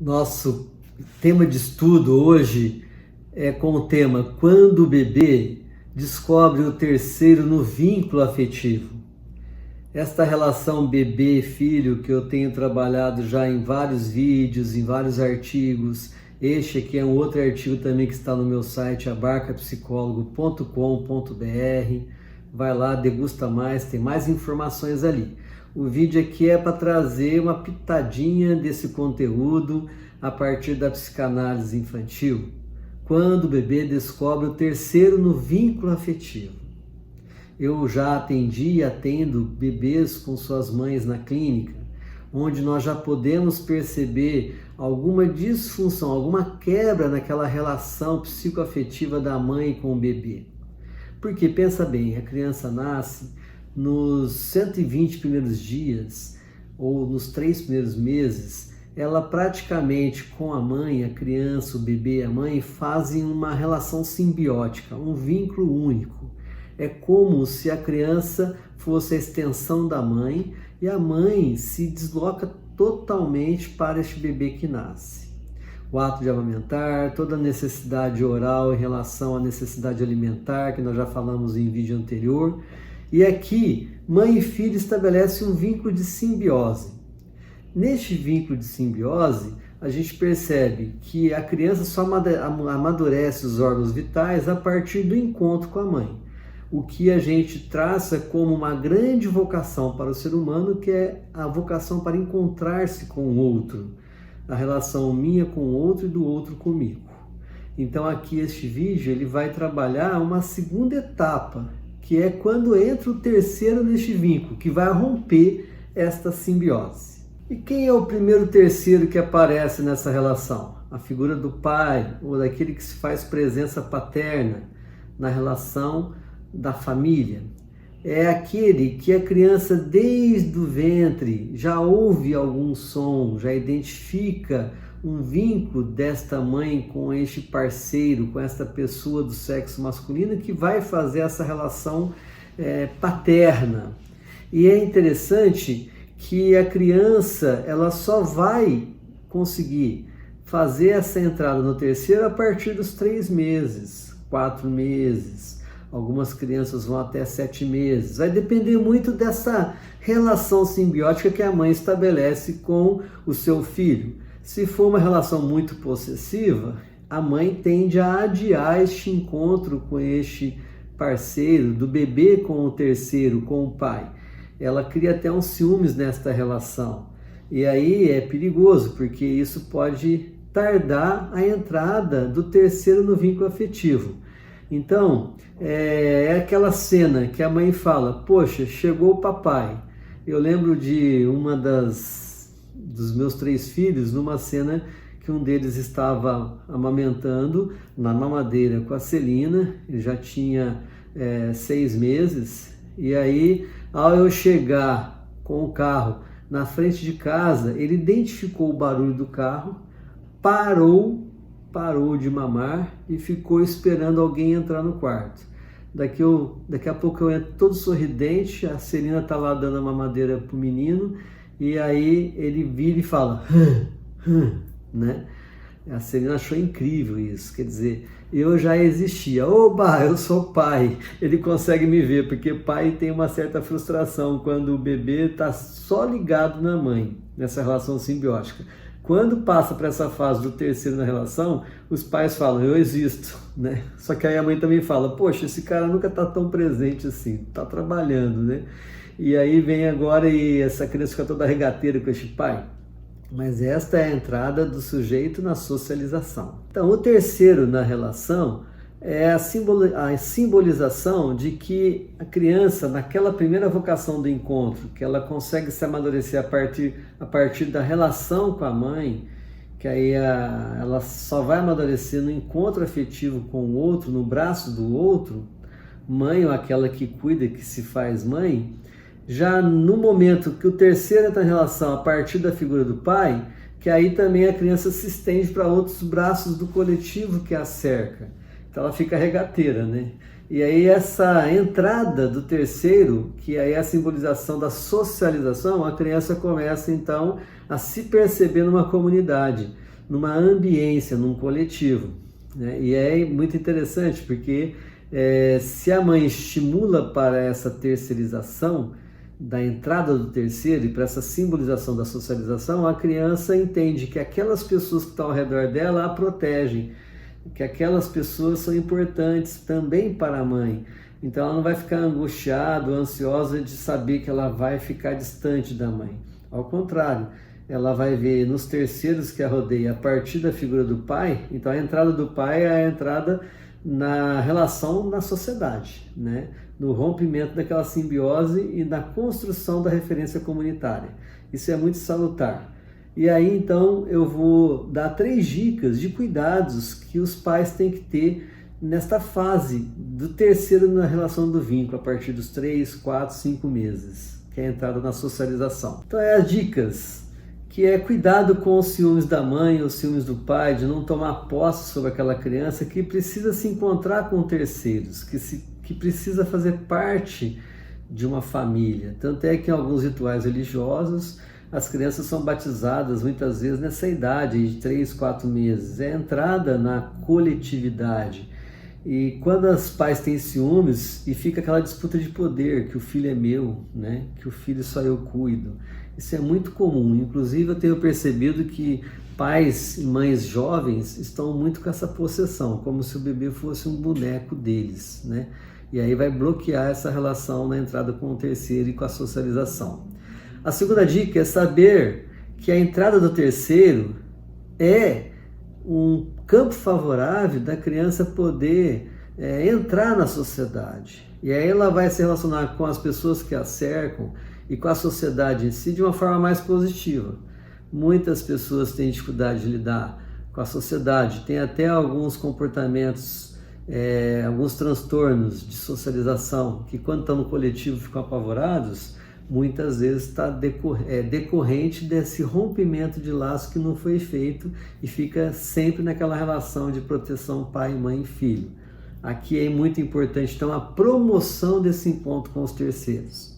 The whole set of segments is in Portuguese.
Nosso tema de estudo hoje é com o tema Quando o bebê descobre o terceiro no vínculo afetivo. Esta relação bebê-filho que eu tenho trabalhado já em vários vídeos, em vários artigos. Este aqui é um outro artigo também que está no meu site, abarcapsicólogo.com.br. Vai lá, degusta mais, tem mais informações ali. O vídeo aqui é para trazer uma pitadinha desse conteúdo a partir da psicanálise infantil, quando o bebê descobre o terceiro no vínculo afetivo. Eu já atendi e atendo bebês com suas mães na clínica, onde nós já podemos perceber alguma disfunção, alguma quebra naquela relação psicoafetiva da mãe com o bebê. Porque, pensa bem, a criança nasce nos 120 primeiros dias, ou nos 3 primeiros meses, ela praticamente com a mãe, a criança, o bebê e a mãe fazem uma relação simbiótica, um vínculo único. É como se a criança fosse a extensão da mãe e a mãe se desloca totalmente para este bebê que nasce. O ato de amamentar, toda a necessidade oral em relação à necessidade alimentar, que nós já falamos em vídeo anterior. E aqui, mãe e filho estabelecem um vínculo de simbiose. Neste vínculo de simbiose, a gente percebe que a criança só amadurece os órgãos vitais a partir do encontro com a mãe. O que a gente traça como uma grande vocação para o ser humano, que é a vocação para encontrar-se com o outro. A relação minha com o outro e do outro comigo. Então aqui este vídeo ele vai trabalhar uma segunda etapa, que é quando entra o terceiro neste vínculo, que vai romper esta simbiose. E quem é o primeiro terceiro que aparece nessa relação? A figura do pai, ou daquele que se faz presença paterna na relação da família. É aquele que a criança, desde o ventre, já ouve algum som, já identifica um vínculo desta mãe com este parceiro, com esta pessoa do sexo masculino que vai fazer essa relação paterna. E é interessante que a criança ela só vai conseguir fazer essa entrada no terceiro a partir dos 3 meses, 4 meses. Algumas crianças vão até 7 meses. Vai depender muito dessa relação simbiótica que a mãe estabelece com o seu filho. Se for uma relação muito possessiva, a mãe tende a adiar este encontro com este parceiro, do bebê com o terceiro, com o pai. Ela cria até uns ciúmes nesta relação. E aí é perigoso, porque isso pode tardar a entrada do terceiro no vínculo afetivo. Então, é aquela cena que a mãe fala, poxa, chegou o papai. Eu lembro de dos meus 3 filhos, numa cena que um deles estava amamentando na mamadeira com a Celina, ele já tinha 6 meses, e aí, ao eu chegar com o carro na frente de casa, ele identificou o barulho do carro, parou de mamar e ficou esperando alguém entrar no quarto. Daqui a pouco eu entro todo sorridente, a Celina está lá dando a mamadeira pro menino, e aí ele vira e fala, né? A Celina achou incrível isso, quer dizer, eu já existia, oba, eu sou pai. Ele consegue me ver, porque pai tem uma certa frustração quando o bebê está só ligado na mãe, nessa relação simbiótica. Quando passa para essa fase do terceiro na relação, os pais falam, eu existo, né? Só que aí a mãe também fala, poxa, esse cara nunca está tão presente assim, está trabalhando, né? E aí vem agora e essa criança fica toda regateira com este pai. Mas esta é a entrada do sujeito na socialização. Então, o terceiro na relação é a simbolização de que a criança, naquela primeira vocação do encontro, que ela consegue se amadurecer a partir da relação com a mãe, que aí ela só vai amadurecer no encontro afetivo com o outro, no braço do outro, mãe ou aquela que cuida, que se faz mãe. Já no momento que o terceiro entra em relação a partir da figura do pai, que aí também a criança se estende para outros braços do coletivo que a cerca. Então ela fica regateira, né? E aí essa entrada do terceiro, que aí é a simbolização da socialização, a criança começa então a se perceber numa comunidade. numa ambiência, num coletivo, né? E é muito interessante porque se a mãe estimula para essa terceirização da entrada do terceiro e para essa simbolização da socialização, a criança entende que aquelas pessoas que estão ao redor dela a protegem, que aquelas pessoas são importantes também para a mãe. Então ela não vai ficar angustiada, ansiosa de saber que ela vai ficar distante da mãe. Ao contrário, ela vai ver nos terceiros que a rodeia a partir da figura do pai. Então a entrada do pai é a entrada na relação na sociedade, né? No rompimento daquela simbiose e na construção da referência comunitária. Isso é muito salutar. E aí então eu vou dar 3 dicas de cuidados que os pais têm que ter nesta fase do terceiro na relação do vínculo, a partir dos 3, 4, 5 meses, que é a entrada na socialização. Então as dicas, que é cuidado com os ciúmes da mãe, os ciúmes do pai, de não tomar posse sobre aquela criança que precisa se encontrar com terceiros, que precisa fazer parte de uma família. Tanto é que em alguns rituais religiosos, as crianças são batizadas muitas vezes nessa idade de 3, 4 meses. É a entrada na coletividade. E quando os pais têm ciúmes e fica aquela disputa de poder, que o filho é meu, né? Que o filho só eu cuido. Isso é muito comum. Inclusive eu tenho percebido que pais e mães jovens estão muito com essa possessão, como se o bebê fosse um boneco deles, né? E aí vai bloquear essa relação na entrada com o terceiro e com a socialização. A segunda dica é saber que a entrada do terceiro é um campo favorável da criança poder entrar na sociedade. E aí ela vai se relacionar com as pessoas que a cercam e com a sociedade em si de uma forma mais positiva. Muitas pessoas têm dificuldade de lidar com a sociedade, tem até alguns comportamentos, alguns transtornos de socialização que quando estão no coletivo ficam apavorados, muitas vezes está decorrente desse rompimento de laço que não foi feito e fica sempre naquela relação de proteção pai, mãe e filho. Aqui é muito importante, então, a promoção desse encontro com os terceiros.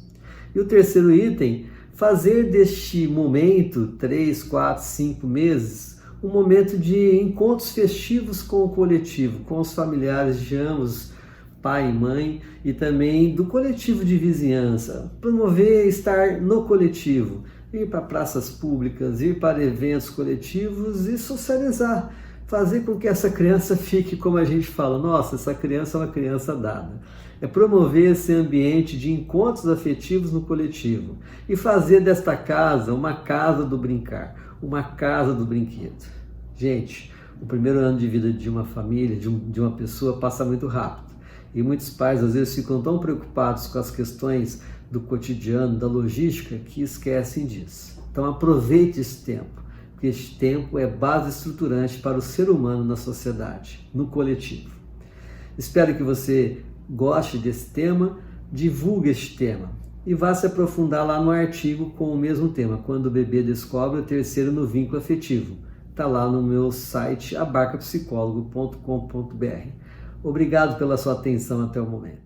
E o terceiro item, fazer deste momento, 3, 4, 5 meses, um momento de encontros festivos com o coletivo, com os familiares de ambos, pai e mãe, e também do coletivo de vizinhança. Promover estar no coletivo, ir para praças públicas, ir para eventos coletivos e socializar. Fazer com que essa criança fique, como a gente fala, nossa, essa criança é uma criança dada. É promover esse ambiente de encontros afetivos no coletivo e fazer desta casa uma casa do brincar, uma casa do brinquedo. Gente, o primeiro ano de vida de uma família, de uma pessoa, passa muito rápido. E muitos pais, às vezes, ficam tão preocupados com as questões do cotidiano, da logística, que esquecem disso. Então, aproveite esse tempo, porque este tempo é base estruturante para o ser humano na sociedade, no coletivo. Espero que você goste desse tema, divulgue este tema e vá se aprofundar lá no artigo com o mesmo tema, Quando o Bebê Descobre o Terceiro no Vínculo Afetivo. Está lá no meu site abarcapsicólogo.com.br. Obrigado pela sua atenção até o momento.